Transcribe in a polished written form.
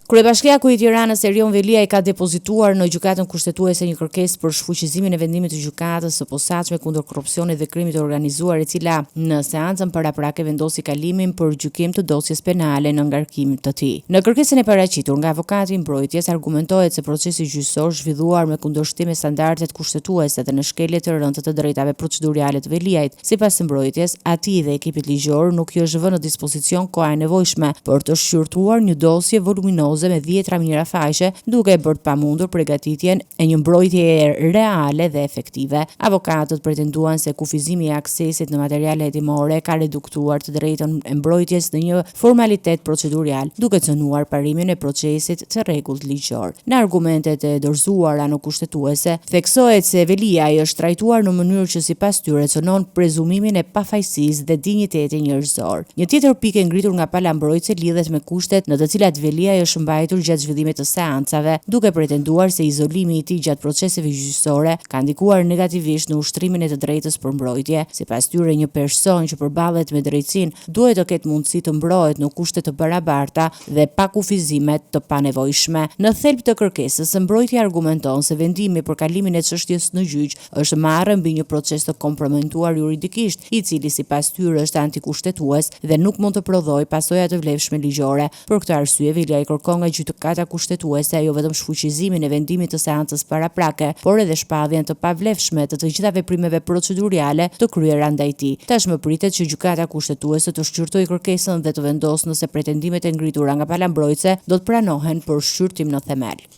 Kryebashkiaku i Tiranës Erion Veliaj ka depozituar në gjykatën kushtetuese një kërkesë për shfuqizimin e vendimit të gjykatës së posaçme kundër korrupsionit dhe krimit të organizuar, e cila në seancën paraprake vendosi kalimin për gjykim të dosjes penale në ngarkim të tij. Në kërkesën e paraqitur nga avokati i mbrojtjes argumentohet se procesi gjyqësor zhvilluar me kundërshtim me standardet kushtetuese dhe në shkelje të rëndë të drejtave procedurale të Veliajt, sipas së mbrojtjes, atij dhe ekipit ligjor nuk i është vënë në dispozicion koha e nevojshme për të shqyrtuar një dosje voluminoze me 10 mijëra faqe, duke e bërë pamundur përgatitjen e një mbrojtjeje reale dhe efektive. Avokatët pretenduan se kufizimi i aksesit në materiale hetimore ka reduktuar të drejtën e mbrojtjes në një formalitet procedurial, duke cënuar parimin e procesit të rregullt ligjor. Në argumentet e dorëzuara në kushtetuese, theksohet se Veliaj është trajtuar në mënyrë që sipas tyre cënon prezumimin e pafajësisë dhe dinjitetit njerëzor. Një tjetër pikë ngritur nga pala mbrojtëse lidhet me kushtet në të cilat Veliaj është mbajtur gjatë zhvillimit të seancave, duke pretenduar se izolimi i tij gjatë proceseve gjyqësore ka ndikuar negativisht në ushtrimin e të drejtës për mbrojtje. Sipas tyre, një person që përballet me drejtsinë duhet të ketë mundësi të mbrohet në kushte të barabarta dhe pa kufizime të panevojshme. Në thelb të kërkesës, mbrojtja argumenton se vendimi për kalimin e çështjes në gjyq është marrë mbi një proces të komprometuar juridikisht, i cili sipas tyre është antikushtetues dhe nuk mund të prodhojë pasoja të vlefshme ligjore. Për këtë arsye, Veliaj kërkon nga gjykata kushtetuese jo vetëm shfuqizimin e vendimit të seancës paraprake, por edhe shpalljen të pavlefshme të të gjitha veprimeve procedurale të kryera ndaj tij. Tashmë pritet që gjykata kushtetuese të shqyrtojë kërkesën dhe të vendosë nëse pretendimet e ngritura nga pala mbrojtëse do të pranohen për shqyrtim në themel.